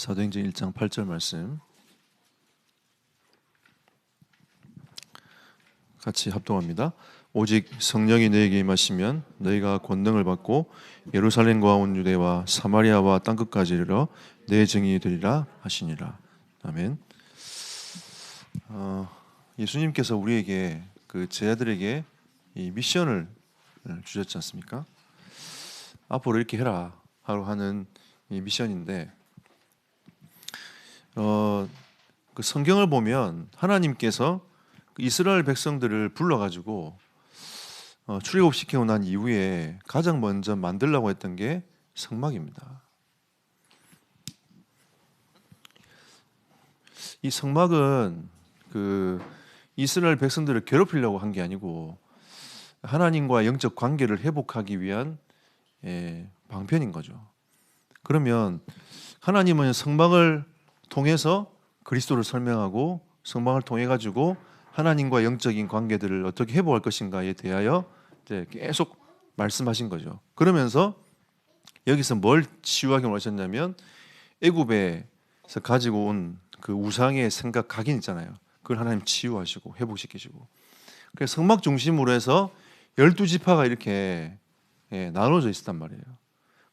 사도행전 1장 8절 말씀 같이 합동합니다. 오직 성령이 너에게 임하시면 너희가 권능을 받고 예루살렘과 온 유대와 사마리아와 땅끝까지 이르러 내 증인이 되리라 하시니라. 아멘. 예수님께서 우리에게 그 제자들에게 이 미션을 주셨지 않습니까? 앞으로 이렇게 해라 하고 하는 이 미션인데, 그 성경을 보면 하나님께서 이스라엘 백성들을 불러가지고 출애굽시키고 난 이후에 가장 먼저 만들려고 했던 게 성막입니다. 이 성막은 그 이스라엘 백성들을 괴롭히려고 한 게 아니고 하나님과 영적 관계를 회복하기 위한 방편인 거죠. 그러면 하나님은 성막을 통해서 그리스도를 설명하고 성막을 통해 가지고 하나님과 영적인 관계들을 어떻게 회복할 것인가에 대하여 이제 계속 말씀하신 거죠. 그러면서 여기서 뭘 치유하기 원하셨냐면 애굽에서 가지고 온 그 우상의 생각 각인 있잖아요. 그걸 하나님 치유하시고 회복시키시고, 그래서 성막 중심으로 해서 12지파가 이렇게 나눠져 있었단 말이에요.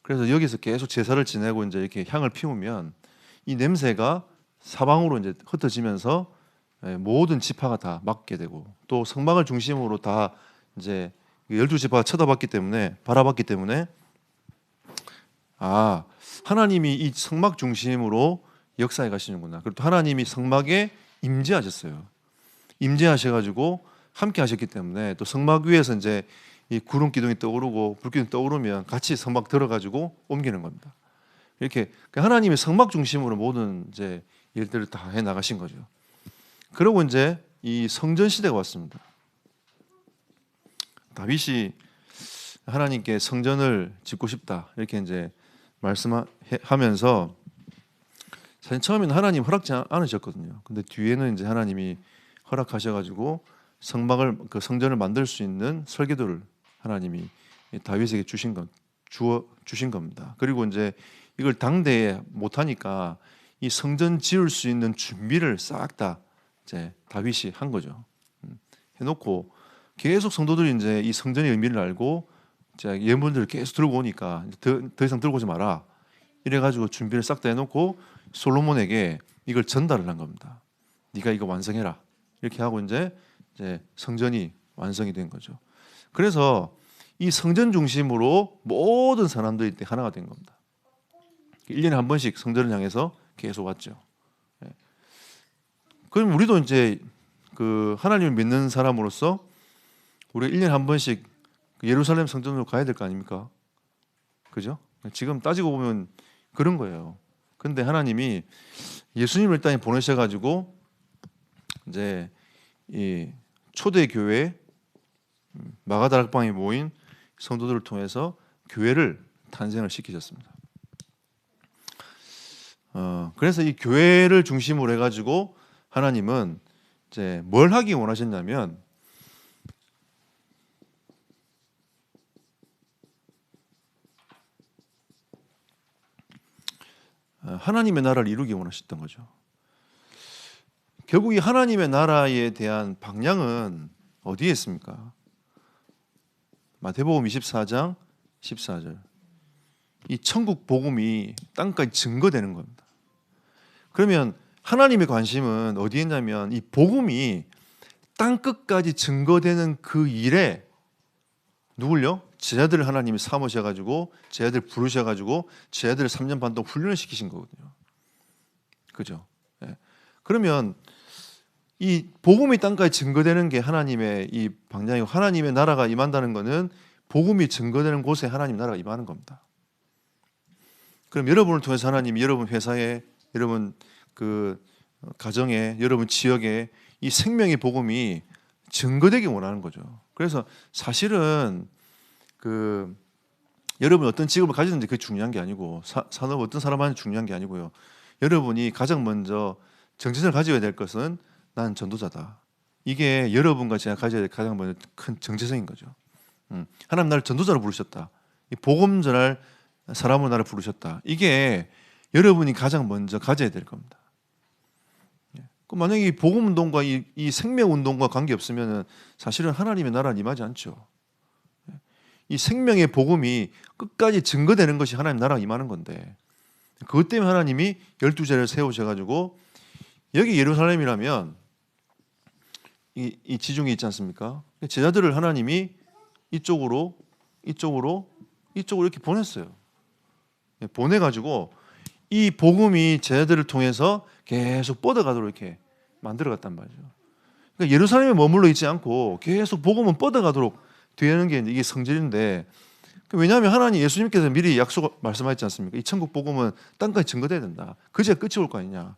그래서 여기서 계속 제사를 지내고 이제 이렇게 향을 피우면 이 냄새가 사방으로 이제 흩어지면서 모든 지파가 다 맡게 되고, 또 성막을 중심으로 다 이제 12지파가 쳐다봤기 때문에, 바라봤기 때문에 하나님이 이 성막 중심으로 역사해 가시는구나. 그리고 또 하나님이 성막에 임재하셨어요. 임재하셔가지고 함께 하셨기 때문에 또 성막 위에서 이제 이 구름 기둥이 떠오르고 불 기둥이 떠오르면 같이 성막 들어가지고 옮기는 겁니다. 이렇게 하나님이 성막 중심으로 모든 이제 일들을 다 해 나가신 거죠. 그리고 이제 이 성전 시대가 왔습니다. 다윗이 하나님께 성전을 짓고 싶다 이렇게 이제 말씀하면서, 사실 처음에는 하나님 허락지 않으셨거든요. 근데 뒤에는 이제 하나님이 허락하셔가지고 그 성전을 만들 수 있는 설계도를 하나님이 다윗에게 주신 겁니다. 그리고 이제 이걸 당대에 못하니까 이 성전 지을 수 있는 준비를 싹 다 이제 다윗이 한 거죠. 해놓고 계속 성도들이 이제 이 성전의 의미를 알고 이제 예물들을 계속 들고 오니까 더 이상 들고 오지 마라. 이래가지고 준비를 싹 다 해놓고 솔로몬에게 이걸 전달을 한 겁니다. 네가 이거 완성해라. 이렇게 하고 이제 성전이 완성이 된 거죠. 그래서 이 성전 중심으로 모든 사람들이 하나가 된 겁니다. 1년에 한 번씩 성전을 향해서 계속 왔죠. 그럼 우리도 이제 그 하나님을 믿는 사람으로서 우리가 1년에 한 번씩 예루살렘 성전으로 가야 될 거 아닙니까? 그죠? 지금 따지고 보면 그런 거예요. 근데 하나님이 예수님을 일단 보내셔가지고 이제 이 초대 교회 마가다락방에 모인 성도들을 통해서 교회를 탄생을 시키셨습니다. 그래서 이 교회를 중심으로 해가지고 하나님은 이제 뭘 하기 원하셨냐면, 하나님의 나라를 이루기 원하셨던 거죠. 결국 이 하나님의 나라에 대한 방향은 어디에 있습니까? 마태복음 24장 14절. 이 천국 복음이 땅까지 증거되는 겁니다. 그러면 하나님의 관심은 어디에 있냐면 이 복음이 땅끝까지 증거되는 그 일에 누굴요? 제자들을 하나님이 삼으셔가지고 제자들 부르셔가지고 제자들을 3년 반 동안 훈련을 시키신 거거든요. 그죠? 그러면 이 복음이 땅까지 증거되는 게 하나님의 이 방향이고, 하나님의 나라가 임한다는 것은 복음이 증거되는 곳에 하나님 나라가 임하는 겁니다. 그럼 여러분을 통해서 하나님이 여러분 회사에, 여러분 그 가정에, 여러분 지역에 이 생명의 복음이 증거되기 원하는 거죠. 그래서 사실은 그 여러분 어떤 직업을 가지는지 그게 중요한 게 아니고, 산업 어떤 사람한테 중요한 게 아니고요. 여러분이 가장 먼저 정체성을 가져야 될 것은 나는 전도자다. 이게 여러분과 제가 가져야 될 가장 먼저 큰 정체성인 거죠. 하나님 나를 전도자로 부르셨다. 이 복음 전할 사람으로 나를 부르셨다. 이게 여러분이 가장 먼저 가져야 될 겁니다. 만약에 이 복음 운동과 이 생명 운동과 관계 없으면 사실은 하나님의 나라는 임하지 않죠. 이 생명의 복음이 끝까지 증거되는 것이 하나님 나라가 임하는 건데, 그것 때문에 하나님이 12제를 세우셔가지고 여기 예루살렘이라면 이 지중해 있지 않습니까? 제자들을 하나님이 이쪽으로 이렇게 보냈어요. 보내가지고 이 복음이 제자들을 통해서 계속 뻗어가도록 이렇게 만들어갔단 말이죠. 그러니까 예루살렘에 머물러 있지 않고 계속 복음은 뻗어가도록 되는 게 이게 성질인데, 왜냐하면 하나님 예수님께서 미리 말씀하셨지 않습니까? 이 천국 복음은 땅까지 증거돼야 된다. 그제야 끝이 올 거 아니냐.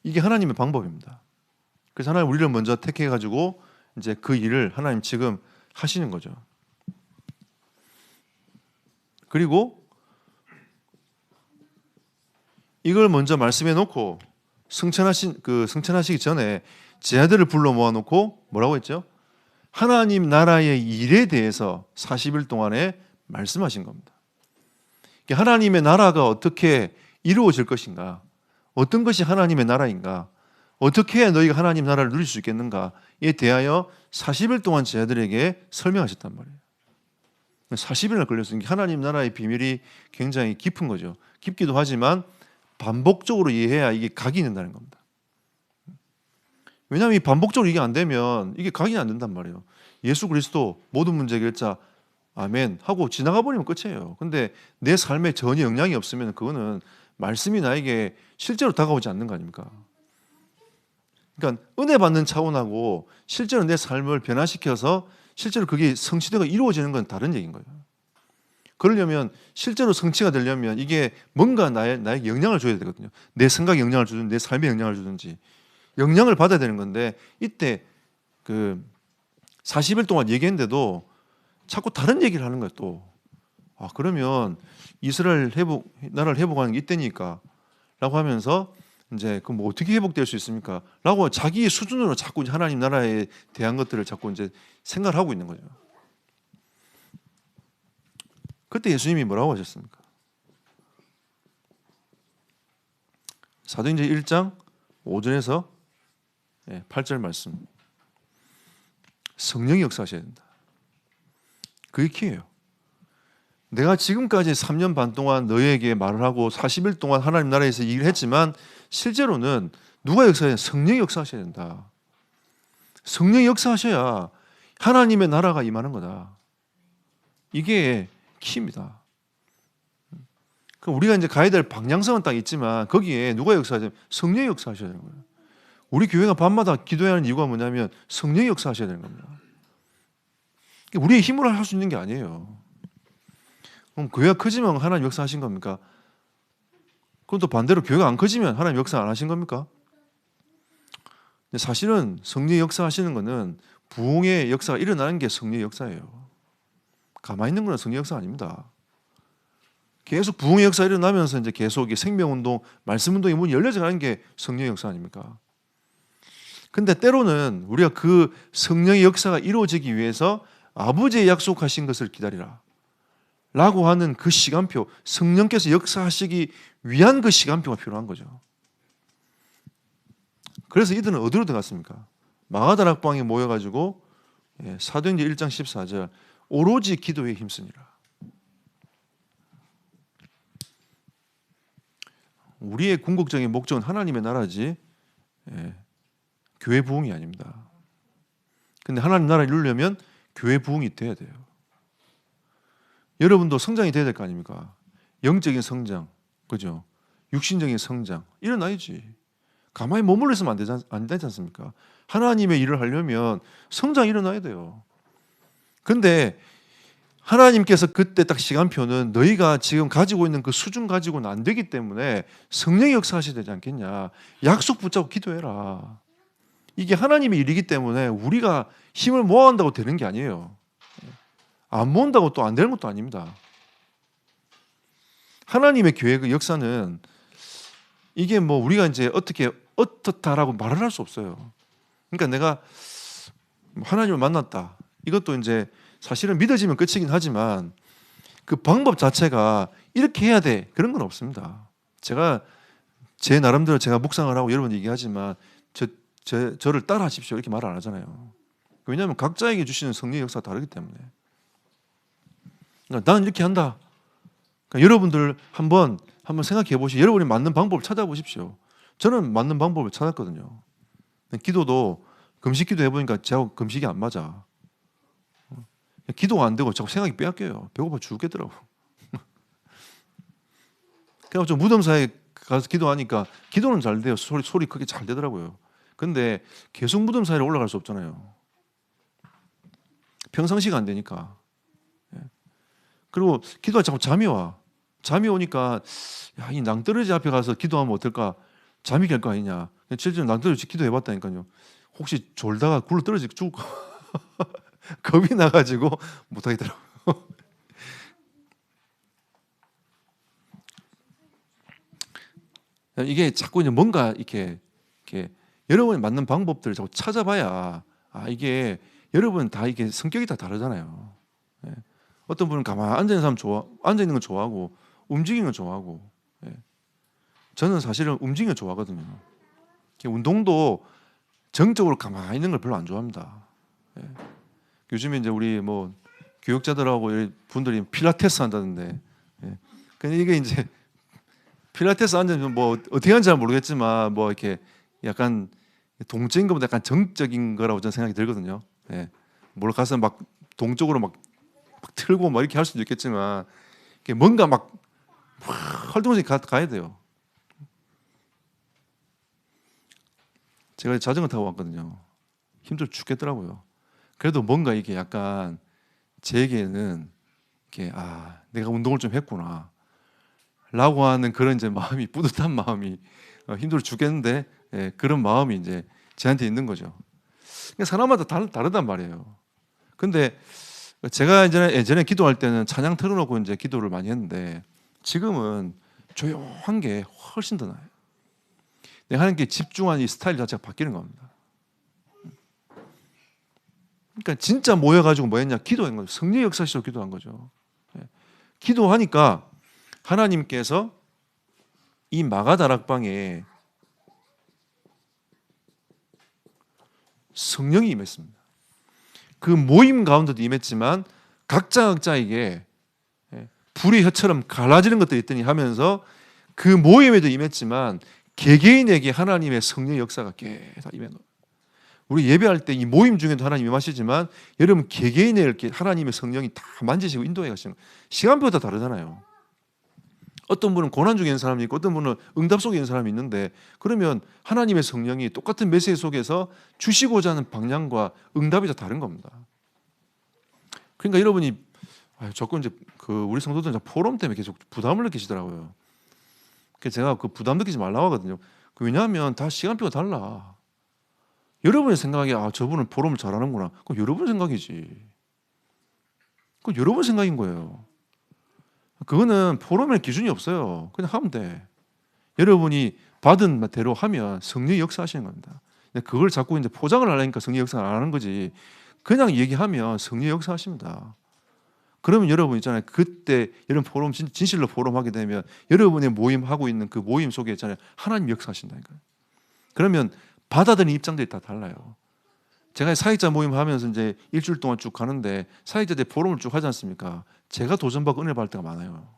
이게 하나님의 방법입니다. 그래서 하나님 우리를 먼저 택해가지고 이제 그 일을 하나님 지금 하시는 거죠. 그리고 이걸 먼저 말씀해 놓고 승천하시기 전에 제자들을 불러 모아놓고 뭐라고 했죠? 하나님 나라의 일에 대해서 40일 동안에 말씀하신 겁니다. 하나님의 나라가 어떻게 이루어질 것인가, 어떤 것이 하나님의 나라인가, 어떻게 해야 너희가 하나님 나라를 누릴 수 있겠는가에 대하여 40일 동안 제자들에게 설명하셨단 말이에요. 40일이나 걸렸어요. 하나님 나라의 비밀이 굉장히 깊은 거죠. 깊기도 하지만 반복적으로 이해해야 이게 각인된다는 겁니다. 왜냐하면 이 반복적으로 이게 안 되면 이게 각인이 안 된단 말이에요. 예수 그리스도 모든 문제 해결자 아멘 하고 지나가 버리면 끝이에요. 근데 내 삶에 전혀 영향이 없으면 그거는 말씀이 나에게 실제로 다가오지 않는 거 아닙니까? 그러니까 은혜 받는 차원하고 실제로 내 삶을 변화시켜서 실제로 그게 성취되고 이루어지는 건 다른 얘기인 거예요. 그러려면 실제로 성취가 되려면 이게 뭔가 나에게 영향을 줘야 되거든요. 내 생각에 영향을 주든지 내 삶에 영향을 주든지 영향을 받아야 되는 건데, 이때 그 40일 동안 얘기했는데도 자꾸 다른 얘기를 하는 거예요. 또 그러면 이스라엘 나라를 회복하는 게 이때니까 라고 하면서 이제 그 뭐 어떻게 회복될 수 있습니까? 라고 자기의 수준으로 자꾸 하나님 나라에 대한 것들을 자꾸 이제 생각을 하고 있는 거죠. 그때 예수님이 뭐라고 하셨습니까? 사도행전 1장 5절에서 8절 말씀. 성령이 역사하셔야 된다. 그게 키예요. 내가 지금까지 3년 반 동안 너희에게 말을 하고 40일 동안 하나님 나라에서 일을 했지만 실제로는 누가 역사해야 된다? 성령이 역사하셔야 된다. 성령이 역사하셔야 하나님의 나라가 임하는 거다. 이게 키입니다. 우리가 이제 가야 될 방향성은 딱 있지만 거기에 누가 역사하셔야 되면 성령이 역사하셔야 되는 거예요. 우리 교회가 밤마다 기도해야 하는 이유가 뭐냐면 성령이 역사하셔야 되는 겁니다. 우리의 힘으로 할 수 있는 게 아니에요. 그럼 교회가 커지면 하나님 역사하신 겁니까? 그럼 또 반대로 교회가 안 커지면 하나님 역사 안 하신 겁니까? 근데 사실은 성령의 역사하시는 거는 부흥의 역사가 일어나는 게 성령의 역사예요. 가만히 있는 건 성령의 역사 아닙니다. 계속 부흥의 역사가 일어나면서 이제 계속 생명운동, 말씀운동의 문이 열려져 가는 게 성령의 역사 아닙니까? 근데 때로는 우리가 그 성령의 역사가 이루어지기 위해서 아버지의 약속하신 것을 기다리라 라고 하는 그 시간표, 성령께서 역사하시기 위한 그 시간표가 필요한 거죠. 그래서 이들은 어디로 들어갔습니까? 마가다락방에 모여가지고 사도행전 1장 14절 오로지 기도에 힘쓰니라. 우리의 궁극적인 목적은 하나님의 나라지 교회 부흥이 아닙니다. 근데 하나님 나라를 이루려면 교회 부흥이 돼야 돼요. 여러분도 성장이 돼야 될 거 아닙니까? 영적인 성장, 그죠? 육신적인 성장 일어나야지. 가만히 머물러 있으면 안 되지 않습니까? 하나님의 일을 하려면 성장이 일어나야 돼요. 근데 하나님께서 그때 딱 시간표는 너희가 지금 가지고 있는 그 수준 가지고는 안 되기 때문에 성령의 역사하셔야 되지 않겠냐. 약속 붙잡고 기도해라. 이게 하나님의 일이기 때문에 우리가 힘을 모아한다고 되는 게 아니에요. 안 모은다고 또 안 되는 것도 아닙니다. 하나님의 교회의 역사는 이게 뭐 우리가 이제 어떻다라고 말을 할 수 없어요. 그러니까 내가 하나님을 만났다. 이것도 이제 사실은 믿어지면 끝이긴 하지만 그 방법 자체가 이렇게 해야 돼 그런 건 없습니다. 제가 제 나름대로 제가 묵상을 하고 여러분 얘기하지만 저를 따라하십시오 이렇게 말 안 하잖아요. 왜냐하면 각자에게 주시는 성령의 역사가 다르기 때문에. 그러니까 나는 이렇게 한다. 그러니까 여러분들 한번 생각해 보시고 여러분이 맞는 방법을 찾아보십시오. 저는 맞는 방법을 찾았거든요. 기도도 금식 기도 해보니까 제하고 금식이 안 맞아. 기도가 안 되고 자꾸 생각이 빼앗겨요. 배고파 죽겠더라고. 그래서 좀 무덤사에 가서 기도하니까 기도는 잘 돼요. 소리 크게 잘 되더라고요. 근데 계속 무덤사에 올라갈 수 없잖아요. 평상시가 안 되니까. 그리고 기도가 자꾸 잠이 와. 잠이 오니까 야, 이 낭떠러지 앞에 가서 기도하면 어떨까? 잠이 깰 거 아니냐. 실제로 낭떠러지 기도해봤다니까요. 혹시 졸다가 굴러 떨어지고 죽을까? 겁이 나가지고 못하겠더라고요. 이게 자꾸 이제 뭔가 이렇게 여러분이 맞는 방법들을 자꾸 찾아봐야 이게 여러분 다 이게 성격이 다 다르잖아요. 어떤 분은 가만히 앉아 있는 사람 앉아 있는 건 좋아하고 움직이는 건 좋아하고. 저는 사실은 움직이는 걸 좋아하거든요. 운동도 정적으로 가만히 있는 걸 별로 안 좋아합니다. 요즘에 이제 우리 뭐 교육자들하고 분들이 필라테스 한다는데, 근데 이게 이제 필라테스 앉으면 뭐 어떻게 하는지 잘 모르겠지만 뭐 이렇게 약간 동적인 것보다 약간 정적인 거라고 저는 생각이 들거든요. 뭘 가서 막 동적으로 막 틀고 막 이렇게 할 수도 있겠지만 뭔가 막 활동적인 가야 돼요. 제가 자전거 타고 왔거든요. 힘들어 죽겠더라고요. 그래도 뭔가 이게 약간 제게는 이렇게 내가 운동을 좀 했구나 라고 하는 그런 이제 마음이, 뿌듯한 마음이, 힘들어 죽겠는데 그런 마음이 이제 저한테 있는 거죠. 그러니까 사람마다 다르단 말이에요. 근데 제가 예전에 기도할 때는 찬양 틀어놓고 이제 기도를 많이 했는데 지금은 조용한 게 훨씬 더 나아요. 내가 하는 게 집중하는 이 스타일 자체가 바뀌는 겁니다. 그러니까 진짜 모여가지고 뭐 했냐? 기도한 거죠. 성령의 역사시로 기도한 거죠. 기도하니까 하나님께서 이 마가다락방에 성령이 임했습니다. 그 모임 가운데도 임했지만 각자에게 불의 혀처럼 갈라지는 것들이 있더니 하면서 그 모임에도 임했지만 개개인에게 하나님의 성령의 역사가 계속 임한 거예요. 우리 예배할 때 이 모임 중에도 하나님 임하시지만 여러분 개개인에 이렇게 하나님의 성령이 다 만지시고 인도해 가시는 거예요. 시간표가 다 다르잖아요. 어떤 분은 고난 중에 있는 사람이 있고 어떤 분은 응답 속에 있는 사람이 있는데 그러면 하나님의 성령이 똑같은 메시지 속에서 주시고자 하는 방향과 응답이 다 다른 겁니다. 그러니까 여러분이 자꾸 이제 우리 성도들은 포럼 때문에 계속 부담을 느끼시더라고요. 그래서 제가 그 부담 느끼지 말라고 하거든요. 왜냐하면 다 시간표가 달라. 여러분의 생각에 저분은 포럼을 잘하는구나. 그럼 여러분 생각이지. 그건 여러분 생각인 거예요. 그거는 포럼의 기준이 없어요. 그냥 하면 돼. 여러분이 받은 대로 하면 성령이 역사하시는 겁니다. 그걸 자꾸 이제 포장을 하려니까 성령 역사를 안 하는 거지. 그냥 얘기하면 성령 역사하십니다. 그러면 여러분 있잖아요. 그때 여러분 포럼 진실로 포럼하게 되면 여러분의 모임 하고 있는 그 모임 속에 있잖아요. 하나님 역사하신다니까요. 그러면 받아들이는 입장들이 다 달라요. 제가 사역자 모임 하면서 이제 일주일 동안 쭉 가는데 사역자들 포럼을 쭉 하지 않습니까? 제가 도전받고 은혜 받을 때가 많아요.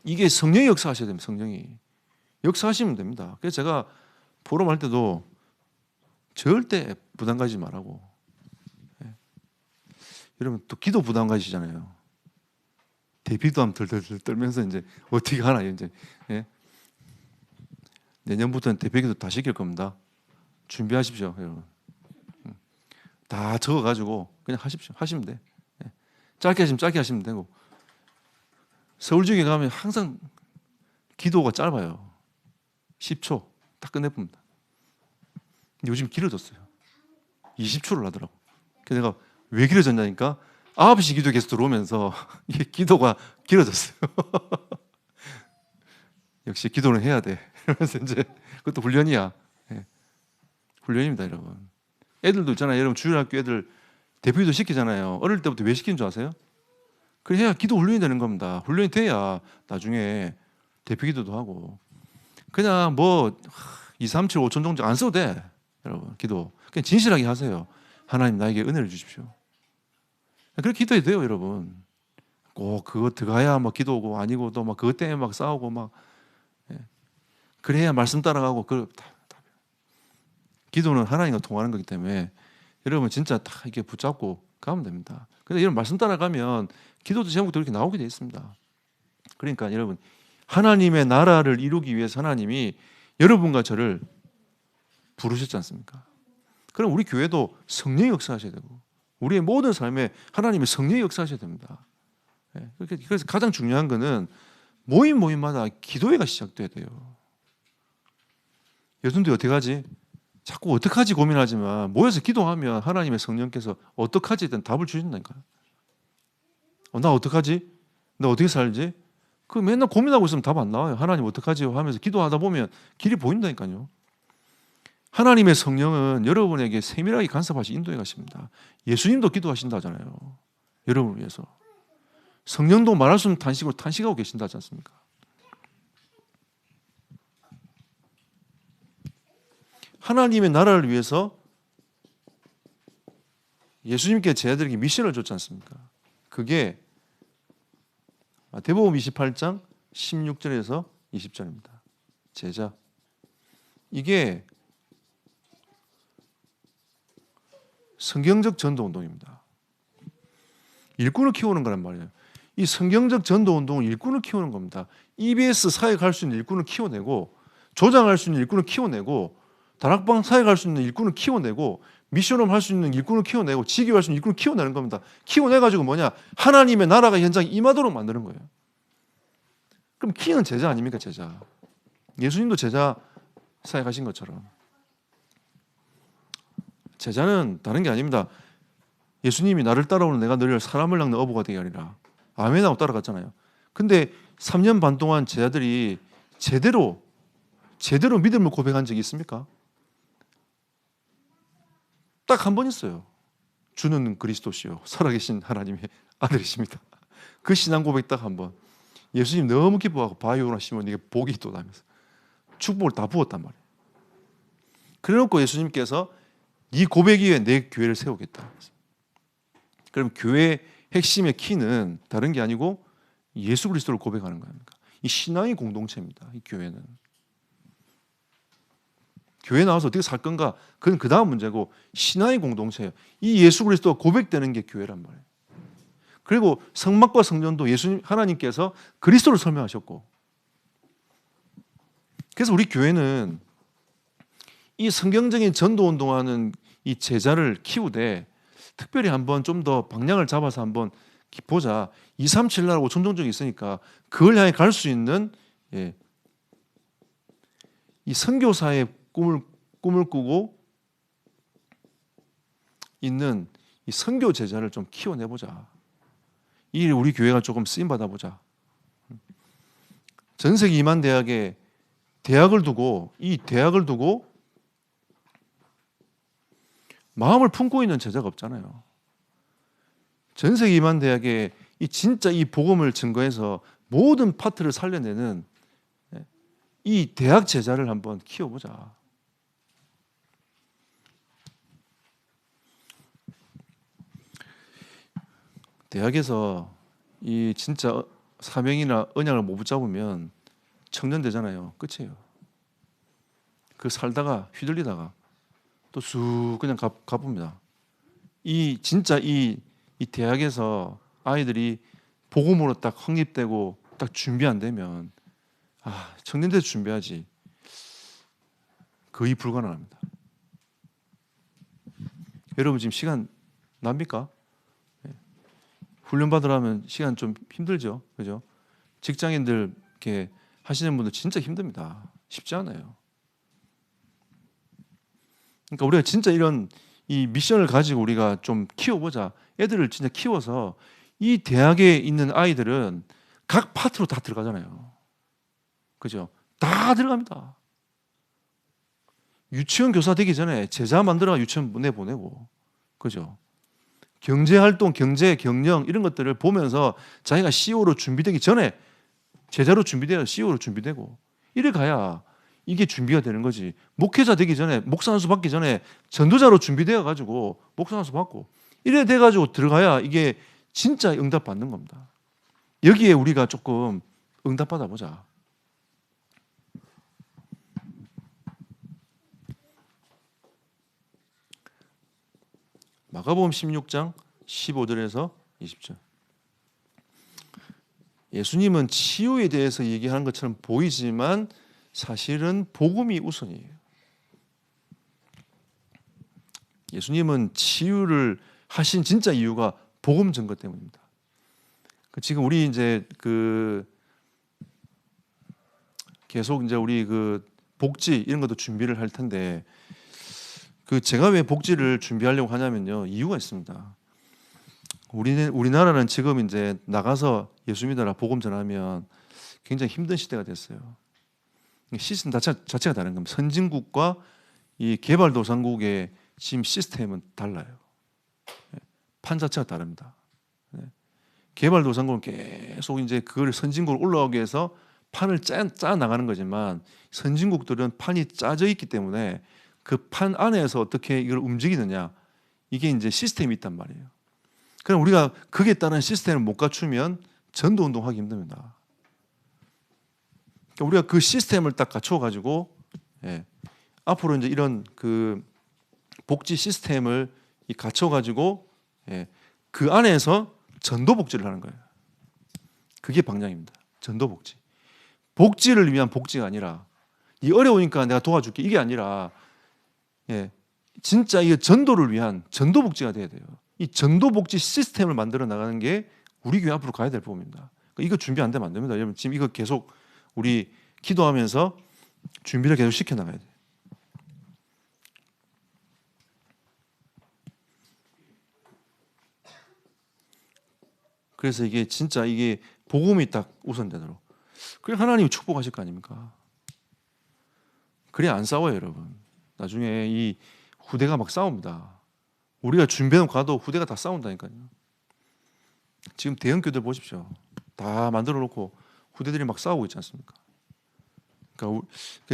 이게 성령이 역사하셔야 됩니다. 성령이 역사하시면 됩니다. 그래서 제가 포럼 할 때도 절대 부담 가지지 말라고. 여러분 또 기도 부담 가지시잖아요. 대비도 덜덜덜 떨면서 이제 어떻게 하나 이제 내년부터는 대비기도 다 시킬 겁니다. 준비하십시오, 여러분. 다 적어가지고 그냥 하십시오. 하시면 돼. 짧게 하시면 되고. 서울 지역에 가면 항상 기도가 짧아요. 10초 딱 끝내봅니다. 요즘 길어졌어요. 20초를 하더라고. 그래서 내가 왜 길어졌냐니까 9시 기도 계속 들어오면서 이게 기도가 길어졌어요. 역시 기도는 해야 돼. 이러면서 이제 그것도 훈련이야. 훈련입니다, 여러분. 애들도 있잖아요. 여러분 주일학교 애들 대표기도 시키잖아요. 어릴 때부터 왜 시키는 줄 아세요? 그래야 기도 훈련이 되는 겁니다. 훈련이 돼야 나중에 대표 기도도 하고. 그냥 뭐 2, 3, 7, 5천 정도 안 써도 돼. 여러분 기도 그냥 진실하게 하세요. 하나님 나에게 은혜를 주십시오. 그렇게 기도해도 돼요, 여러분. 꼭 그거 들어가야 막 기도고 아니고도 막 그것 때문에 막 싸우고 막 그래야 말씀 따라가고 기도는 하나님과 통하는 거기 때문에 여러분 진짜 다 이렇게 붙잡고 가면 됩니다. 근데 여러분 말씀 따라가면 기도도 제목도 이렇게 나오게 되어 있습니다. 그러니까 여러분 하나님의 나라를 이루기 위해서 하나님이 여러분과 저를 부르셨지 않습니까? 그럼 우리 교회도 성령이 역사하셔야 되고 우리의 모든 삶에 하나님의 성령이 역사하셔야 됩니다. 그래서 가장 중요한 거는 모임마다 기도회가 시작돼야 돼요. 여러분들 어떻게 하지? 자꾸 어떡하지 고민하지만 모여서 기도하면 하나님의 성령께서 어떡하지 일단 답을 주신다니까요. 나 어떡하지? 나 어떻게 살지? 그 맨날 고민하고 있으면 답 안 나와요. 하나님 어떡하지? 하면서 기도하다 보면 길이 보인다니까요. 하나님의 성령은 여러분에게 세밀하게 간섭하시 인도해 가십니다. 예수님도 기도하신다 하잖아요. 여러분을 위해서. 성령도 말할 수 없는 탄식으로 탄식하고 계신다 하지 않습니까? 하나님의 나라를 위해서 예수님께 제자들에게 미션을 줬지 않습니까? 그게 마태복음 28장 16절에서 20절입니다. 제자. 이게 성경적 전도운동입니다. 일꾼을 키우는 거란 말이에요. 이 성경적 전도운동은 일꾼을 키우는 겁니다. EBS 사역할 수 있는 일꾼을 키워내고 조장할 수 있는 일꾼을 키워내고 다락방 사역할 수 있는 일꾼을 키워내고 미션홈 할 수 있는 일꾼을 키워내고 지교할 수 있는 일꾼을 키워내는 겁니다. 키워내가지고 뭐냐? 하나님의 나라가 현장에 임하도록 만드는 거예요. 그럼 키는 제자 아닙니까? 제자. 예수님도 제자 사역하신 것처럼. 제자는 다른 게 아닙니다. 예수님이 나를 따라오는 내가 너를 사람을 낚는 어부가 되게 하리라. 아멘 하고 따라갔잖아요. 근데 3년 반 동안 제자들이 제대로 믿음을 고백한 적이 있습니까? 딱 한 번 있어요. 주는 그리스도시요 살아계신 하나님의 아들이십니다. 그 신앙 고백 딱 한 번. 예수님 너무 기뻐하고 바요나 시몬에게 복이 있도다면서 축복을 다 부었단 말이에요. 그래놓고 예수님께서 이 고백 위에 내 교회를 세우겠다. 그럼 교회의 핵심의 키는 다른 게 아니고 예수 그리스도를 고백하는 거니까. 이 신앙의 공동체입니다. 이 교회는. 교회 나와서 어떻게 살 건가? 그건 그 다음 문제고 신앙의 공동체예요. 이 예수 그리스도가 고백되는 게 교회란 말이에요. 그리고 성막과 성전도 예수님 하나님께서 그리스도를 설명하셨고 그래서 우리 교회는 이 성경적인 전도 운동하는 이 제자를 키우되 특별히 한번 좀 더 방향을 잡아서 한번 보자. 2, 3, 7 나라고 전종적이 있으니까 그걸 향해 갈 수 있는 이 선교사의 꿈을 꾸고 있는 이 선교 제자를 좀 키워내보자. 이 우리 교회가 조금 쓰임 받아보자. 전 세계 2만 대학에 대학을 두고 마음을 품고 있는 제자가 없잖아요. 전 세계 2만 대학에 진짜 이 복음을 증거해서 모든 파트를 살려내는 이 대학 제자를 한번 키워보자. 대학에서 이 진짜 사명이나 언약을 못 붙잡으면 청년 되잖아요. 끝이에요. 그 살다가 휘둘리다가 또 쑥 그냥 가봅니다. 진짜 이 대학에서 아이들이 복음으로 딱 확립되고 딱 준비 안 되면 청년 돼서 준비하지 거의 불가능합니다. 여러분 지금 시간 납니까? 훈련 받으려면 시간 좀 힘들죠, 그죠? 직장인들 이렇게 하시는 분들 진짜 힘듭니다. 쉽지 않아요. 그러니까 우리가 진짜 이런 이 미션을 가지고 우리가 좀 키워보자. 애들을 진짜 키워서 이 대학에 있는 아이들은 각 파트로 다 들어가잖아요. 그죠? 다 들어갑니다. 유치원 교사 되기 전에 제자 만들어 유치원 내보내고, 그죠? 경제 활동, 경제, 경영 이런 것들을 보면서 자기가 CEO로 준비되기 전에 제자로 준비돼야 CEO로 준비되고 이래 가야 이게 준비가 되는 거지. 목회자 되기 전에 목사 안수 받기 전에 전도자로 준비되어 가지고 목사 안수 받고 이래 돼 가지고 들어가야 이게 진짜 응답 받는 겁니다. 여기에 우리가 조금 응답 받아 보자. 마가복음 16장 15절에서 20절. 예수님은 치유에 대해서 얘기하는 것처럼 보이지만 사실은 복음이 우선이에요. 예수님은 치유를 하신 진짜 이유가 복음 증거 때문입니다. 지금 우리 이제 계속 이제 우리 복지 이런 것도 준비를 할 텐데 제가 왜 복지를 준비하려고 하냐면요, 이유가 있습니다. 우리나라는 지금 이제 나가서 예수 믿어라 복음 전하면 굉장히 힘든 시대가 됐어요. 시스템 자체가 다른 겁니다. 선진국과 이 개발도상국의 지금 시스템은 달라요. 판 자체가 다릅니다. 개발도상국은 계속 이제 그걸 선진국으로 올라오기 위해서 판을 짜 나가는 거지만 선진국들은 판이 짜져 있기 때문에 그 판 안에서 어떻게 이걸 움직이느냐 이게 이제 시스템이 있단 말이에요. 그럼 우리가 거기에 따른 시스템을 못 갖추면 전도 운동하기 힘듭니다. 그러니까 우리가 그 시스템을 딱 갖춰 가지고 앞으로 이제 이런 복지 시스템을 갖춰 가지고 그 안에서 전도 복지를 하는 거예요. 그게 방향입니다. 전도 복지. 복지를 위한 복지가 아니라 이 어려우니까 내가 도와줄게 이게 아니라 진짜 이 전도를 위한 전도 복지가 돼야 돼요. 이 전도 복지 시스템을 만들어 나가는 게 우리 교회 앞으로 가야 될 부분입니다. 이거 준비 안 되면 안 됩니다. 여러분 지금 이거 계속 우리 기도하면서 준비를 계속 시켜 나가야 돼요. 그래서 이게 진짜 이게 복음이 딱 우선되도록. 그래 하나님이 축복하실 거 아닙니까? 그래 안 싸워요, 여러분. 나중에 이 후대가 막 싸웁니다. 우리가 준비해놓고 가도 후대가 다 싸운다니까요. 지금 대형교들 보십시오. 다 만들어 놓고 후대들이 막 싸우고 있지 않습니까? 그러니까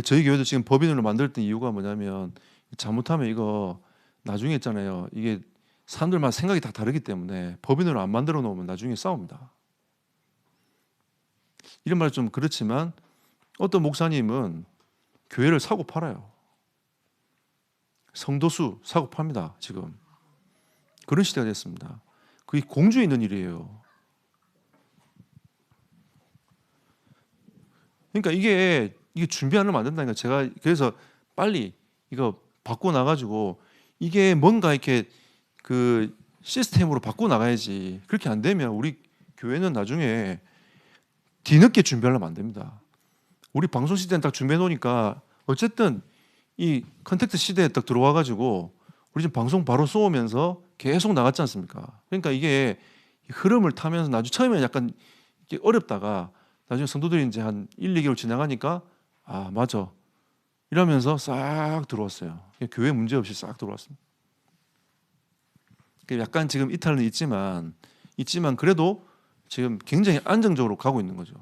저희 교회도 지금 법인으로 만들었던 이유가 뭐냐면 잘못하면 이거 나중에 있잖아요. 이게 사람들마다 생각이 다 다르기 때문에 법인으로 안 만들어 놓으면 나중에 싸웁니다. 이런 말 좀 그렇지만 어떤 목사님은 교회를 사고 팔아요. 성도수 사고 팝니다. 지금 그런 시대가 됐습니다. 그게 공주에 있는 일이에요. 그러니까 이게 준비 안 하면 안 된다니까. 제가 그래서 빨리 이거 바꿔 나가지고 이게 뭔가 이렇게 시스템으로 바꿔 나가야지. 그렇게 안 되면 우리 교회는 나중에 뒤늦게 준비하려면 안 됩니다. 우리 방송 시대는 딱 준비해 놓으니까 어쨌든 이 컨택트 시대에 딱 들어와 가지고 우리 지금 방송 바로 쏘면서 계속 나갔지 않습니까? 그러니까 이게 흐름을 타면서 나중에 처음에 약간 어렵다가 나중에 성도들이 이제 한 1, 2개월 지나가니까 아 맞아 이러면서 싹 들어왔어요. 교회 문제 없이 싹 들어왔습니다. 약간 지금 이탈은 있지만 그래도 지금 굉장히 안정적으로 가고 있는 거죠.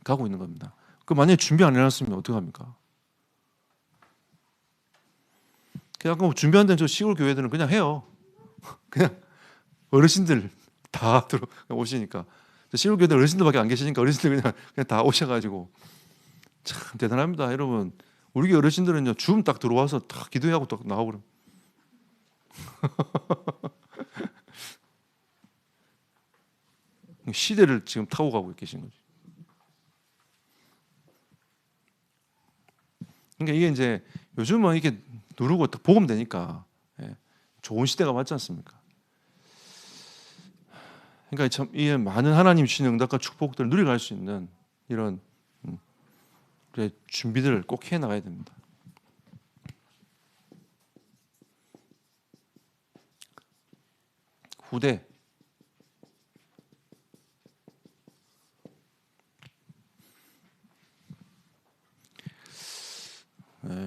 가고 있는 겁니다. 만약에 준비 안 해놨으면 어떻게 합니까? 아까 준비 안 된 저 시골 교회들은 그냥 해요. 그냥 어르신들 다 오시니까 시골 교회들 어르신들밖에 안 계시니까 어르신들 그냥 다 오셔가지고 참 대단합니다, 여러분. 우리 교회 어르신들은요 줌 딱 들어와서 딱 기도하고 딱 나오고 그럼. 시대를 지금 타고 가고 계신 거죠. 그러니까 이게 이제 요즘은 이게 누르고 딱 복음 되니까 좋은 시대가 맞지 않습니까? 그러니까 참 이 많은 하나님 주시는 응답과 축복들을 누려갈 수 있는 이런 준비들을 꼭 해 나가야 됩니다. 후대.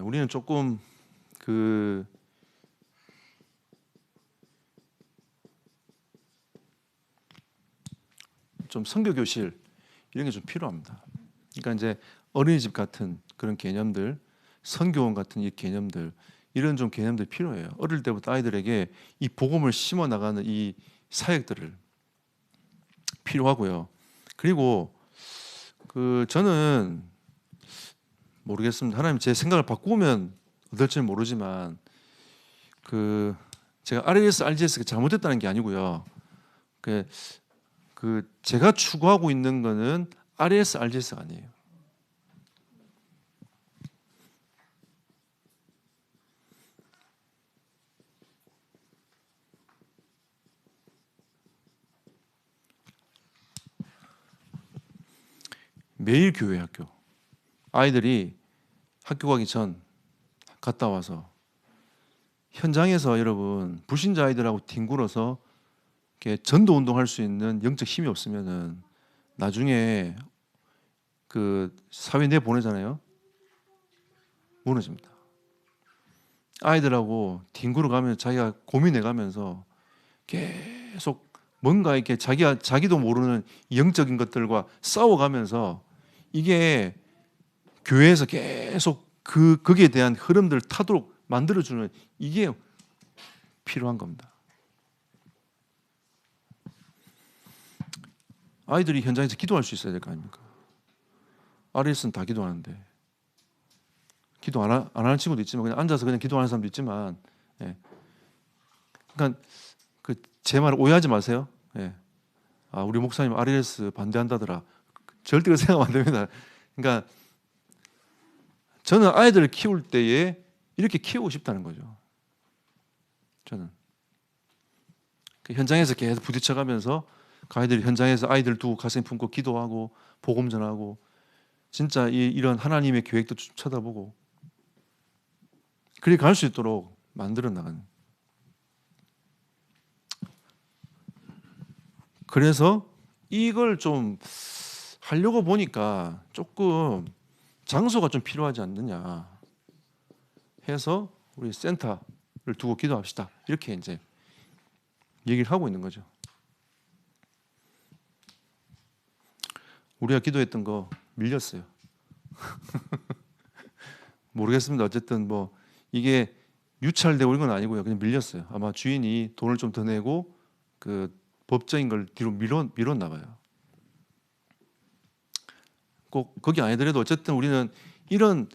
우리는 조금 좀 선교 교실 이런 게 좀 필요합니다. 그러니까 이제 어린이집 같은 그런 개념들, 선교원 같은 이 개념들, 이런 좀 개념들이 필요해요. 어릴 때부터 아이들에게 이 복음을 심어 나가는 이 사역들을 필요하고요. 그리고 저는 모르겠습니다. 하나님 제 생각을 바꾸면 어떨지는 모르지만 제가 RLS, RGS가 잘못됐다는 게 아니고요. 제가 추구하고 있는 거는 RLS, RGS가 아니에요. 매일 교회 학교. 아이들이 학교 가기 전 갔다 와서 현장에서 여러분 불신자 아이들하고 뒹굴어서 이렇게 전도 운동할 수 있는 영적 힘이 없으면은 나중에 사회 내 보내잖아요. 무너집니다. 아이들하고 뒹굴어 가면서 자기가 고민해 가면서 계속 뭔가 이렇게 자기도 모르는 영적인 것들과 싸워가면서 이게 교회에서 계속 거기에 대한 흐름들을 타도록 만들어주는 이게 필요한 겁니다. 아이들이 현장에서 기도할 수 있어야 될 거 아닙니까? RS는 다 기도하는데 기도 안 하는 친구도 있지만 그냥 앉아서 그냥 기도하는 사람도 있지만, 예. 그러니까 제 말을 오해하지 마세요. 예. 우리 목사님 RS 반대한다더라. 절대 그 생각 안 됩니다. 그러니까 저는 아이들을 키울 때에 이렇게 키우고 싶다는 거죠. 저는 현장에서 계속 부딪혀가면서 그 아이들이 현장에서 아이들 두고 가슴 품고 기도하고 복음 전하고 진짜 이런 하나님의 계획도 쳐다보고 그리 갈 수 있도록 만들어 나가는. 그래서 이걸 좀 하려고 보니까 조금 장소가 좀 필요하지 않느냐 해서 우리 센터를 두고 기도합시다. 이렇게 이제 얘기를 하고 있는 거죠. 우리가 기도했던 거 밀렸어요. 모르겠습니다. 어쨌든 뭐 이게 유찰되고 이런 건 아니고요. 그냥 밀렸어요. 아마 주인이 돈을 좀 더 내고 법적인 걸 뒤로 밀었나 봐요. 꼭 거기 아니더라도 어쨌든 우리는 이런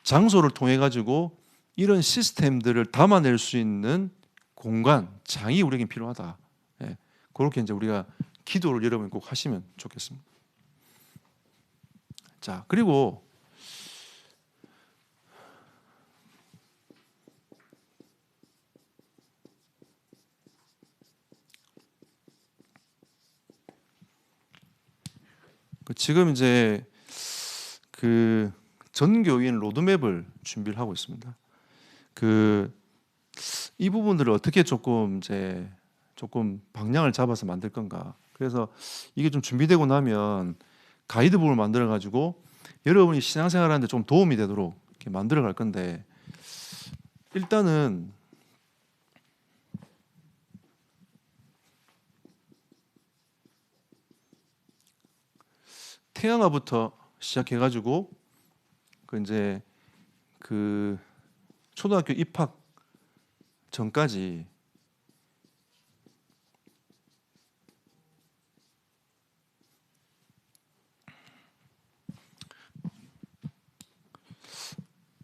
장소를 통해 가지고 이런 시스템들을 담아낼 수 있는 공간, 장이 우리에게 필요하다. 예, 그렇게 이제 우리가 기도를 여러분 꼭 하시면 좋겠습니다. 자, 그리고 지금 이제 전교인 로드맵을 준비를 하고 있습니다. 이 부분들을 어떻게 조금 방향을 잡아서 만들 건가. 그래서 이게 좀 준비되고 나면 가이드북을 만들어 가지고 여러분이 신앙생활하는데 좀 도움이 되도록 이렇게 만들어 갈 건데, 일단은 태양아부터 시작해 가지고 이제 초등학교 입학 전까지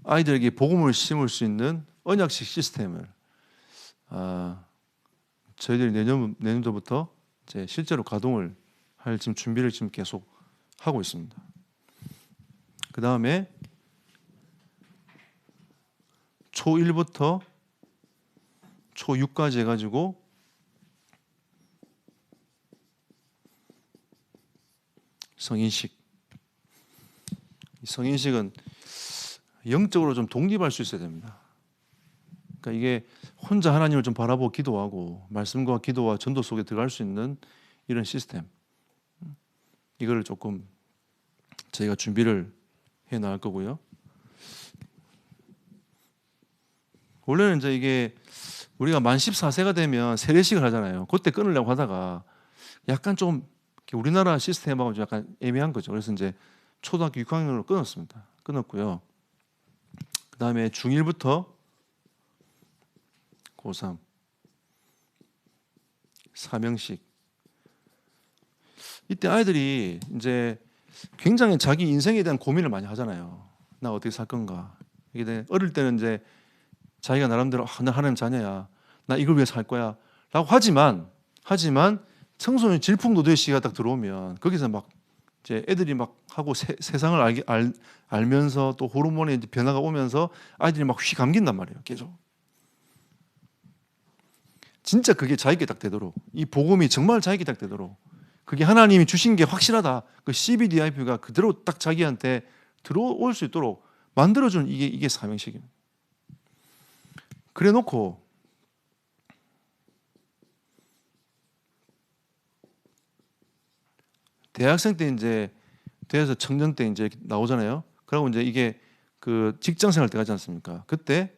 아이들에게 복음을 심을 수 있는 언약식 시스템을 저희들이 내년도부터 이제 실제로 가동을 할 지금 준비를 지금 계속 하고 있습니다. 그 다음에 초1부터 초6까지 해가지고 성인식. 이 성인식은 영적으로 좀 독립할 수 있어야 됩니다. 그러니까 이게 혼자 하나님을 좀 바라보고 기도하고 말씀과 기도와 전도 속에 들어갈 수 있는 이런 시스템, 이거를 조금 저희가 준비를 해 나갈 거고요. 원래는 이제 이게 우리가 만 14세가 되면 세례식을 하잖아요. 그때 끊으려고 하다가 약간 좀 우리나라 시스템하고 좀 약간 애매한 거죠. 그래서 이제 초등학교 6학년으로 끊었습니다. 끊었고요. 그 다음에 중1부터 고3 4명씩. 이때 아이들이 이제 굉장히 자기 인생에 대한 고민을 많이 하잖아요. 나 어떻게 살 건가. 이게 어릴 때는 이제 자기가 나름대로 나 하나님 자녀야, 나 이걸 위해 살 거야 라고 하지만 청소년 질풍노도의 시기가 딱 들어오면 거기서 막 이제 애들이 막 하고 세상을 알면서 또 호르몬의 이제 변화가 오면서 아이들이 막 휘감긴단 말이에요. 계속. 진짜 그게 자기게 딱 되도록, 이 복음이 정말 자기게 딱 되도록, 그게 하나님이 주신 게 확실하다, 그 CBDIP가 그대로 딱 자기한테 들어올 수 있도록 만들어준 이게 사명식입니다. 그래 놓고 대학생 때 이제 대에서 청년 때 이제 나오잖아요. 그러고 이제 이게 그 직장 생활 때 가지 않습니까? 그때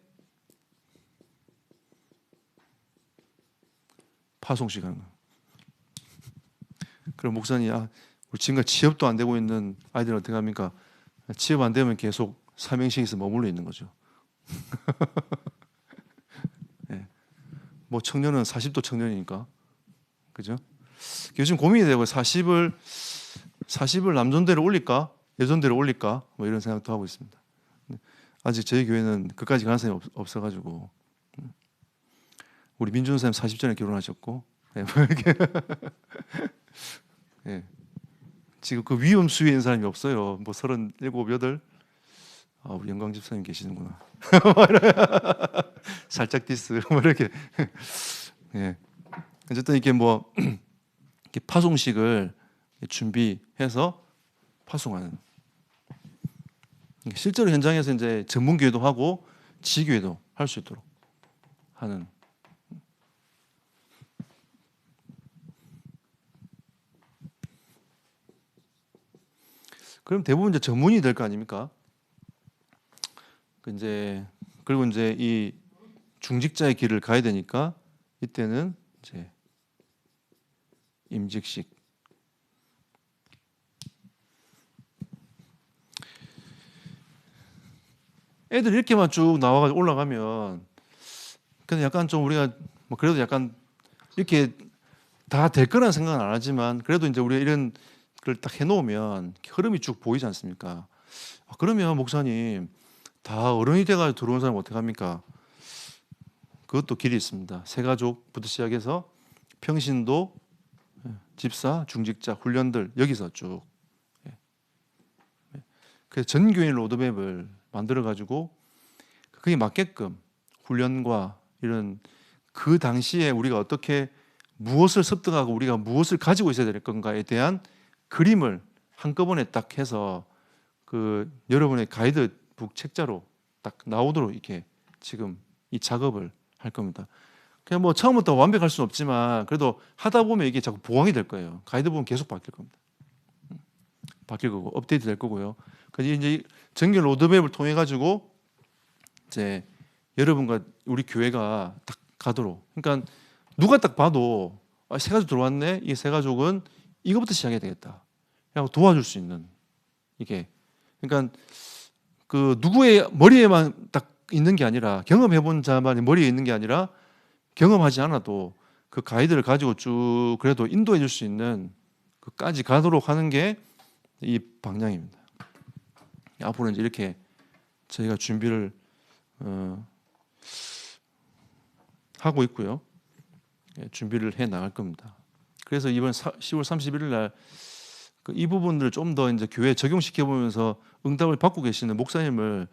파송식 하는 거예요. 그럼 목사님, 우리 지금까지 취업도 안 되고 있는 아이들은 어떻게 합니까? 취업 안 되면 계속 사명식에서 머물러 있는 거죠. 네. 뭐 청년은 40도 청년이니까, 그죠? 요즘 고민이 되고 40을 남존대로 올릴까, 여존대로 올릴까, 뭐 이런 생각도 하고 있습니다. 아직 저희 교회는 그까지 가능성이 없어가지고, 우리 민준 선생님 40전에 결혼하셨고, 네, 뭐 이렇게 네. 지금 그 위험 수위에 있는 사람이 없어요. 뭐 37, 8. 우리 영광 집사님 계시는구나. 살짝 디스 뭐 이렇게. 네. 어쨌든 이렇게 뭐 이렇게 파송식을 준비해서 파송하는. 실제로 현장에서 이제 전문 교회도 하고 지교회도 할 수 있도록 하는. 그럼 대부분 이제 전문이 될 거 아닙니까? 그리고 이제 이 중직자의 길을 가야 되니까 이때는 이제 임직식. 애들 이렇게만 쭉 나와가지고 올라가면 근데 약간 좀 우리가 뭐 그래도 약간 이렇게 다 될 거라는 생각은 안 하지만 그래도 이제 우리가 이런 걸 딱 해놓으면 흐름이 쭉 보이지 않습니까? 그러면 목사님 다 어른이 돼가지고 들어온 사람 어떻게 합니까? 그것도 길이 있습니다. 새가족부터 시작해서 평신도, 집사, 중직자, 훈련들 여기서 쭉. 그래서 전교인 로드맵을 만들어 가지고 그게 맞게끔 훈련과 이런 그 당시에 우리가 어떻게 무엇을 습득하고 우리가 무엇을 가지고 있어야 될 건가에 대한 그림을 한꺼번에 딱 해서 그 여러분의 가이드북 책자로 딱 나오도록 이렇게 지금 이 작업을 할 겁니다. 그냥 뭐 처음부터 완벽할 수는 없지만 그래도 하다 보면 이게 자꾸 보완이 될 거예요. 가이드북은 계속 바뀔 겁니다. 바뀔 거고 업데이트 될 거고요. 그래서 이제 정규 로드맵을 통해 가지고 이제 여러분과 우리 교회가 딱 가도록. 그러니까 누가 딱 봐도 새 가족 들어왔네. 이 새 가족은 이거부터 시작해야 되겠다. 그냥 도와줄 수 있는 이게. 그러니까 그 누구의 머리에만 딱 있는 게 아니라 경험해본 자만의 머리에 있는 게 아니라 경험하지 않아도 그 가이드를 가지고 쭉 그래도 인도해 줄 수 있는 그까지 가도록 하는 게 이 방향입니다. 앞으로 이제 이렇게 저희가 준비를 하고 있고요. 준비를 해 나갈 겁니다. 그래서 이번 10월 31일 날 이 부분들을 좀 더 이제 교회에 적용시켜 보면서 응답을 받고 계시는 목사님을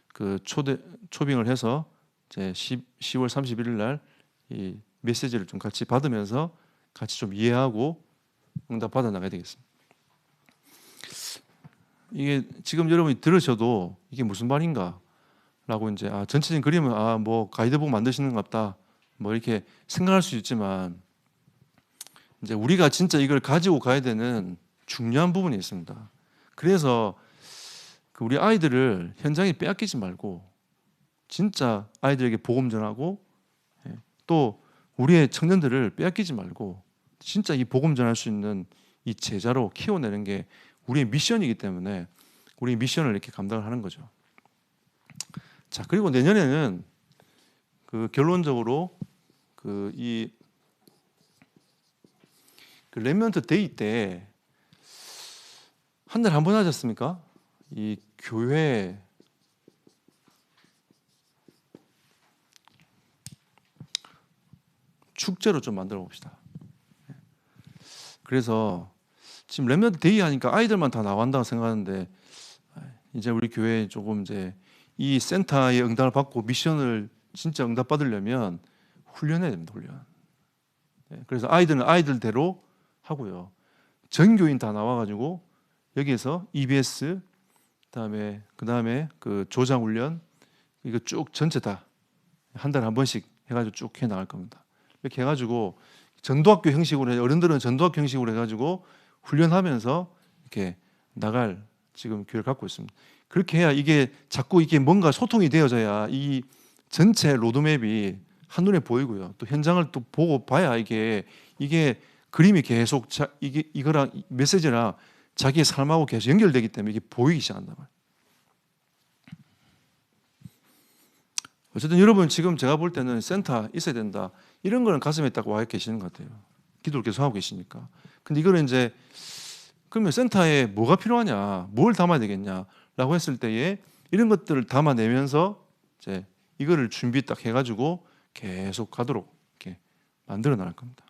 그 초빙을 해서 이제 10월 31일 날 이 메시지를 좀 같이 받으면서 같이 좀 이해하고 응답 받아 나가야 되겠습니다. 이게 지금 여러분이 들으셔도 이게 무슨 말인가라고 이제 전체적인 그림은 뭐 가이드북 만드시는 것 같다 뭐 이렇게 생각할 수 있지만 이제 우리가 진짜 이걸 가지고 가야 되는 중요한 부분이 있습니다. 그래서 우리 아이들을 현장에 빼앗기지 말고 진짜 아이들에게 복음 전하고 또 우리의 청년들을 빼앗기지 말고 진짜 이 복음 전할 수 있는 이 제자로 키워내는 게 우리의 미션이기 때문에 우리 미션을 이렇게 감당을 하는 거죠. 자, 그리고 내년에는 그 결론적으로 이 렘넌트 데이 때 한 달에 한 번 하지 않습니까? 이 교회 축제로 좀 만들어 봅시다. 그래서 지금 렘넌트 데이 하니까 아이들만 다 나간다고 생각하는데 이제 우리 교회 조금 이제 이 센터의 응답을 받고 미션을 진짜 응답 받으려면 훈련해야 됩니다. 훈련. 그래서 아이들은 아이들대로 하고요. 전교인 다 나와가지고 여기에서 EBS 그다음에 그 조장 훈련 이거 쭉 전체 다 한 달에 한 번씩 해가지고 쭉 해 나갈 겁니다. 이렇게 해가지고 전도학교 형식으로 어른들은 전도학교 형식으로 해가지고 훈련하면서 이렇게 나갈 지금 교회를 갖고 있습니다. 그렇게 해야 이게 자꾸 이게 뭔가 소통이 되어져야 이 전체 로드맵이 한눈에 보이고요. 또 현장을 또 보고 봐야 이게 그림이 계속 이거랑 메시지랑 자기의 삶하고 계속 연결되기 때문에 이게 보이기 시작한단 말이에요. 어쨌든 여러분 지금 제가 볼 때는 센터 있어야 된다. 이런 거는 가슴에 딱 와 계시는 것 같아요. 기도를 계속 하고 계시니까. 근데 이거는 이제 그러면 센터에 뭐가 필요하냐, 뭘 담아야 되겠냐라고 했을 때에 이런 것들을 담아내면서 이제 이거를 준비 딱 해가지고 계속 가도록 이렇게 만들어 나갈 겁니다.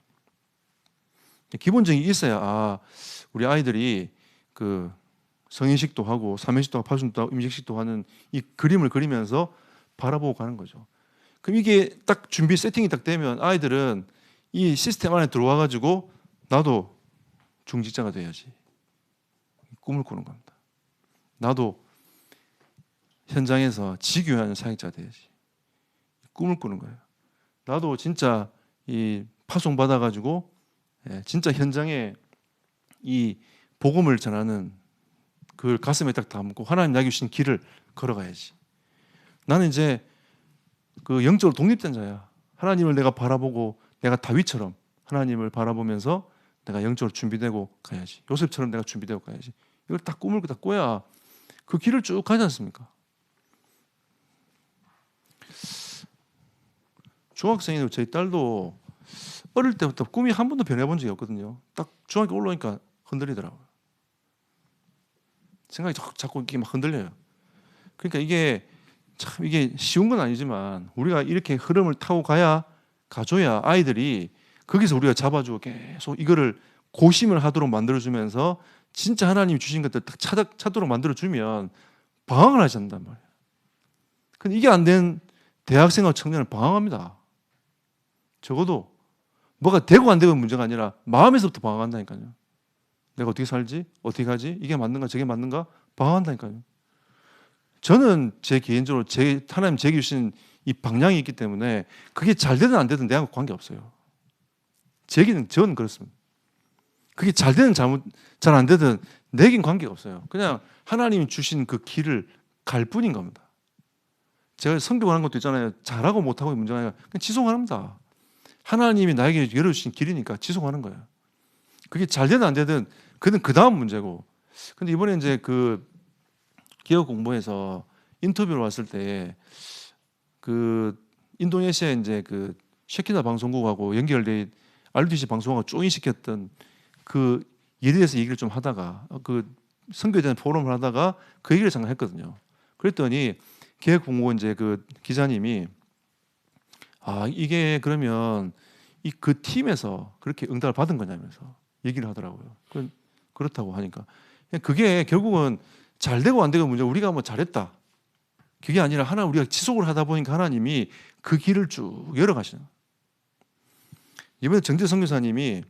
기본적인 게 있어야 우리 아이들이 그 성인식도 하고 삼인식도 하고 파순도 하고 임직식도 하는 이 그림을 그리면서 바라보고 가는 거죠. 그럼 이게 딱 준비 세팅이 딱 되면 아이들은 이 시스템 안에 들어와 가지고 나도 중직자가 돼야지 꿈을 꾸는 겁니다. 나도 현장에서 지교하는 사역자가 돼야지 꿈을 꾸는 거예요. 나도 진짜 이 파송 받아 가지고 진짜 현장에 이 복음을 전하는 그걸 가슴에 딱 담고 하나님 나에게 주신 길을 걸어가야지. 나는 이제 그 영적으로 독립된 자야. 하나님을 내가 바라보고 내가 다윗처럼 하나님을 바라보면서 내가 영적으로 준비되고 가야지. 요셉처럼 내가 준비되고 가야지. 이걸 딱 꿈을 딱 꿔야 그 길을 쭉 가지 않습니까? 중학생인 저희 딸도 어릴 때부터 꿈이 한 번도 변해본 적이 없거든요. 딱 중학교 올라오니까 흔들리더라고요. 생각이 자꾸 이렇게 막 흔들려요. 그러니까 이게 참 이게 쉬운 건 아니지만 우리가 이렇게 흐름을 타고 가줘야 아이들이 거기서 우리가 잡아주고 계속 이거를 고심을 하도록 만들어주면서 진짜 하나님이 주신 것들 딱 찾도록 만들어주면 방황을 하지 않는단 말이에요. 근데 이게 안 된 대학생과 청년은 방황합니다. 적어도 뭐가 되고 안 되고 문제가 아니라 마음에서부터 방황한다니까요. 내가 어떻게 살지? 어떻게 가지? 이게 맞는가? 저게 맞는가? 방황한다니까요. 저는 제 개인적으로 하나님 제게 주신 이 방향이 있기 때문에 그게 잘 되든 안 되든 내하고 관계없어요. 저는 그렇습니다. 그게 잘 되든 잘 안 되든 내겐 관계가 없어요. 그냥 하나님이 주신 그 길을 갈 뿐인 겁니다. 제가 성경하는 것도 있잖아요. 잘하고 못하고의 문제가 아니라 그냥 지속합니다. 하나님이 나에게 열어주신 길이니까 지속하는 거예요. 그게 잘 되든 안 되든 그건 그 다음 문제고. 근데 이번에 이제 그 기업 공부에서 인터뷰를 왔을 때 그 인도네시아 이제 그 셰키나 방송국하고 연결돼 RTC 방송하고 조인시켰던 그 일에 대해서 얘기를 좀 하다가 그 선교에 대한 포럼을 하다가 그 얘기를 잠깐 했거든요. 그랬더니 기획공무원 이제 그 기자님이 이게 그러면 그 팀에서 그렇게 응답을 받은 거냐면서 얘기를 하더라고요. 그렇다고 하니까 그게 결국은 잘 되고 안 되고 문제 우리가 뭐 잘했다 그게 아니라 우리가 지속을 하다 보니까 하나님이 그 길을 쭉 열어가시는 거예요. 이번에 정재 선교사님이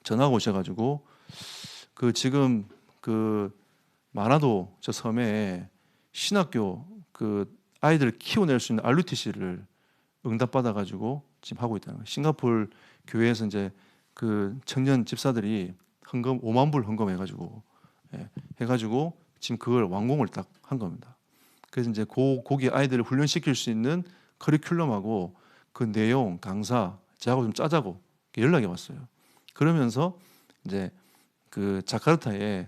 전화가 오셔가지고 그 지금 그 마나도 저 섬에 신학교 그 아이들을 키워낼 수 있는 RUTC를 응답받아가지고 지금 하고 있다는 거예요. 싱가포르 교회에서 이제 그 청년 집사들이 5만 불 헌금해가지고 해가지고 지금 그걸 완공을 딱 한 겁니다. 그래서 이제 거기 아이들을 훈련시킬 수 있는 커리큘럼하고 그 내용 강사 제하고 좀 짜자고 연락이 왔어요. 그러면서 이제 그 자카르타에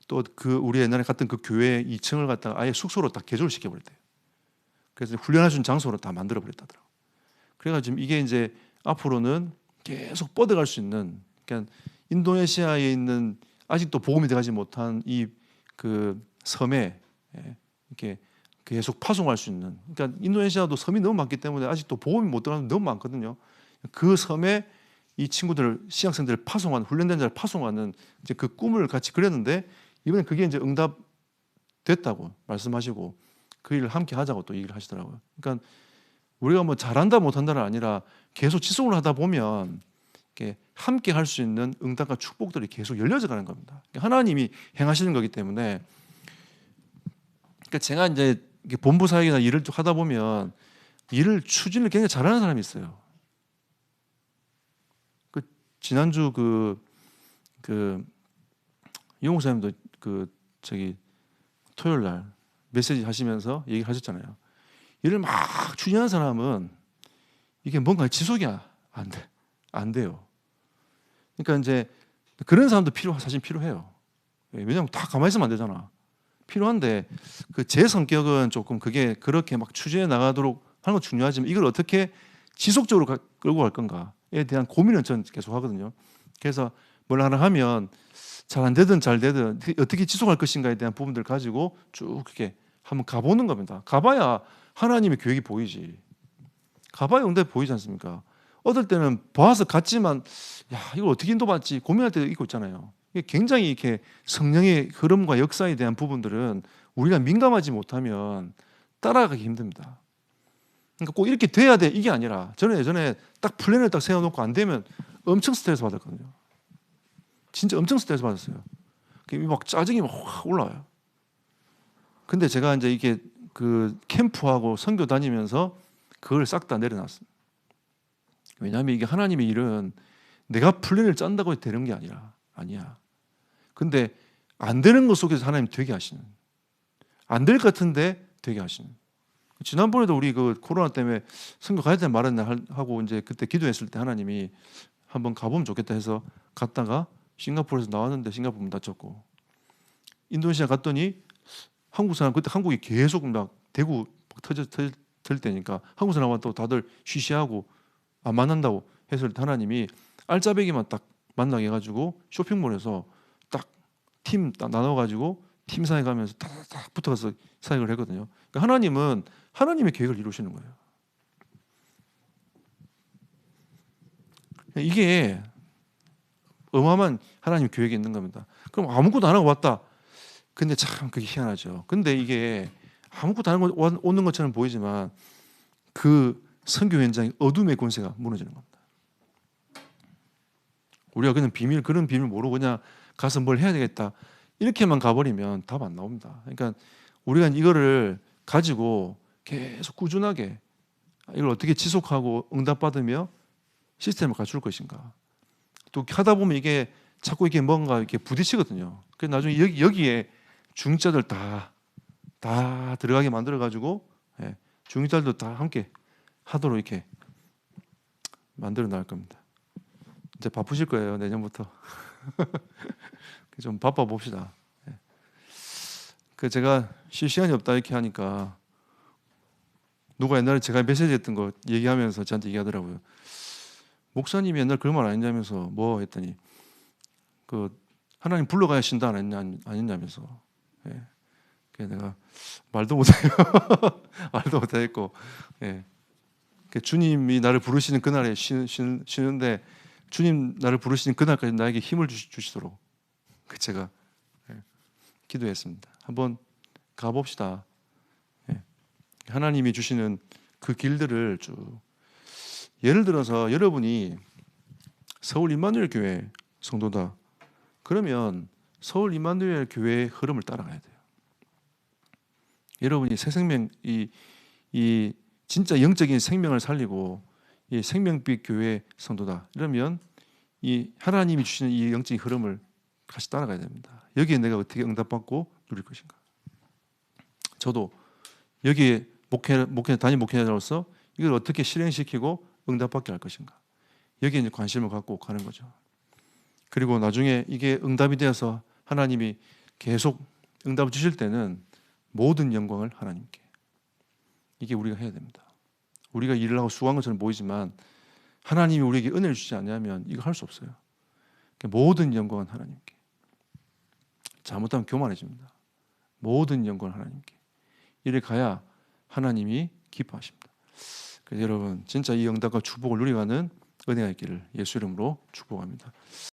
또 그 우리 옛날에 갔던 그 교회 2층을 갖다가 아예 숙소로 딱 개조를 시켜버렸대요. 그래서 훈련할 수 있는 장소로 다 만들어 버렸다더라고. 그래가지고 지금 이게 이제 앞으로는 계속 뻗어갈 수 있는, 그러니까 인도네시아에 있는 아직도 복음이 되지 못한 이 그 섬에 이렇게 계속 파송할 수 있는, 그러니까 인도네시아도 섬이 너무 많기 때문에 아직도 복음이 못 들어가는 너무 많거든요. 그 섬에 이 친구들을, 신학생들을 파송하는, 훈련된 자를 파송하는 이제 그 꿈을 같이 그렸는데, 이번에 그게 이제 응답됐다고 말씀하시고 그 일을 함께 하자고 또 얘기를 하시더라고요. 그러니까 우리가 뭐 잘한다 못한다는 아니라 계속 지속을 하다 보면 이렇게 함께 할 수 있는 응답과 축복들이 계속 열려져 가는 겁니다. 하나님이 행하시는 거기 때문에. 그러니까 제가 이제 본부 사역이나 일을 쭉 하다 보면 일을 추진을 굉장히 잘하는 사람이 있어요. 그 지난주 그 이용사님도 그 저기 토요일 날 메시지 하시면서 얘기하셨잖아요. 일을 막 추진하는 사람은 이게 뭔가 지속이 안 돼요. 그러니까 이제 그런 사람도 사실 필요해요. 왜냐하면 다 가만히 있으면 안 되잖아. 필요한데 그 제 성격은 조금 그게 그렇게 막 추진해 나가도록 하는 건 중요하지만 이걸 어떻게 지속적으로 끌고 갈 건가에 대한 고민은 저는 계속 하거든요. 그래서 뭘 하나 하면 잘 안 되든 잘 되든 어떻게 지속할 것인가에 대한 부분들 가지고 쭉 이렇게 한번 가보는 겁니다. 가봐야 하나님의 계획이 보이지. 가봐야 응답이 보이지 않습니까? 어떨 때는 봐서 갔지만 야 이걸 어떻게 인도받지 고민할 때도 있고 있잖아요. 이게 굉장히 이렇게 성령의 흐름과 역사에 대한 부분들은 우리가 민감하지 못하면 따라가기 힘듭니다. 그러니까 꼭 이렇게 돼야 돼 이게 아니라, 저는 예전에 딱 플랜을 딱 세워놓고 안 되면 엄청 스트레스 받았거든요. 진짜 엄청 스트레스 받았어요. 막 짜증이 막 확 올라와요. 근데 제가 이제 이게 그 캠프하고 선교 다니면서 그걸 싹 다 내려놨습니다. 왜냐하면 이게 하나님의 일은 내가 플랜을 짠다고 되는 게 아니야. 근데 안 되는 것 속에서 하나님 되게 하시는, 안 될 것 같은데 되게 하시는. 지난번에도 우리 그 코로나 때문에 선교 가야 되는 말은 하고 이제 그때 기도했을 때 하나님이 한번 가보면 좋겠다 해서 갔다가 싱가포르에서 나왔는데 싱가포르 문 닫혔고, 인도네시아 갔더니 한국 사람, 그때 한국이 계속 막 대구 터질 때니까 한국 사람은 또 다들 쉬쉬하고 안 만난다고 해서 하나님이 알짜배기만 딱 만나게 해가지고 쇼핑몰에서 딱 팀 딱 나눠가지고 팀 사역하면서 딱 붙어서 사역을 했거든요. 그러니까 하나님은 하나님의 계획을 이루시는 거예요. 이게 어마어마한 하나님 계획이 있는 겁니다. 그럼 아무것도 안 하고 왔다. 근데 참 그게 희한하죠. 근데 이게 아무것도 안 하고 오는 것처럼 보이지만 그 선교 현장의 어둠의 권세가 무너지는 겁니다. 우리가 그냥 그런 비밀 모르고 그냥 가서 뭘 해야 되겠다 이렇게만 가버리면 답 안 나옵니다. 그러니까 우리가 이거를 가지고 계속 꾸준하게 이걸 어떻게 지속하고 응답받으며 시스템을 갖출 것인가. 또 하다 보면 이게 자꾸 이렇게 뭔가 이렇게 부딪히거든요. 그래서 나중에 여기에 중직자들 다 들어가게 만들어 가지고 중직자들도 다 함께 하도록 이렇게 만들어 나갈 겁니다. 이제 바쁘실 거예요, 내년부터. 좀 바빠 봅시다. 그 제가 쉴 시간이 없다 이렇게 하니까 누가 옛날에 제가 메시지했던 거 얘기하면서 저한테 얘기하더라고요. 목사님이 옛날 그런 말 안 했냐면서 뭐 했더니 그 하나님 불러가야 신다 안 했냐면서. 그래서 내가 말도 못해요. 말도 못했고, 주님이 나를 부르시는 그날에 쉬는데 주님 나를 부르시는 그날까지 나에게 힘을 주시도록 제가 기도했습니다. 한번 가봅시다. 하나님이 주시는 그 길들을 쭉. 예를 들어서 여러분이 서울 임마누엘 교회 성도다. 그러면 서울 임마누엘 교회의 흐름을 따라가야 돼요. 여러분이 새 생명, 이 진짜 영적인 생명을 살리고 이 생명빛 교회 성도다. 이러면 이 하나님이 주시는 이 영적인 흐름을 같이 따라가야 됩니다. 여기에 내가 어떻게 응답받고 누릴 것인가. 저도 여기에 담임 목회자로서 이걸 어떻게 실행시키고 응답받게 할 것인가. 여기에 이제 관심을 갖고 가는 거죠. 그리고 나중에 이게 응답이 되어서 하나님이 계속 응답을 주실 때는 모든 영광을 하나님께. 이게 우리가 해야 됩니다. 우리가 일을 하고 수고한 것처럼 보이지만 하나님이 우리에게 은혜를 주지 않냐면 이거 할 수 없어요. 모든 영광은 하나님께. 잘못하면 교만해집니다. 모든 영광은 하나님께. 이래 가야 하나님이 기뻐하십니다. 그래서 여러분 진짜 이 응답과 축복을 누리가는 은혜가 있기를 예수 이름으로 축복합니다.